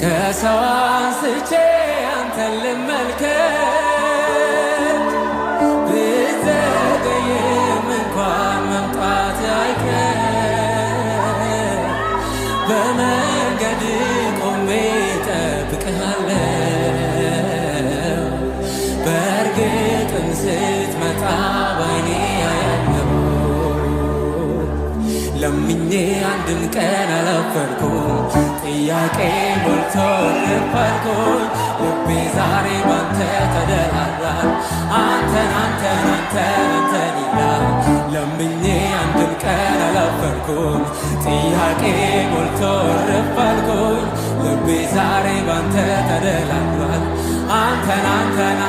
ከሰው አንስቼ አንተን ልመልከት ብዘገይም እንኳን መምጣት አይቀር በመንገድ ቆሜ እጠብቅሃለሁ በእርግጥም ስትመጣ ባይኔ አያለሁ ለምኜ አንድም ቀን አላፈርኩም ጥያቄ ሞልቶ ልባልኩኝ ልቤ ዛሬ ባንተ ተደላድሏል አንተን አንተን አንተን አንተን ይላል ለምኜ አንድም ቀን አላፈርኩም ጥያቄ ሞልቶ ልባልኩኝ ልቤ ዛሬ ባንተ ተደላድሏል አንተን አንተን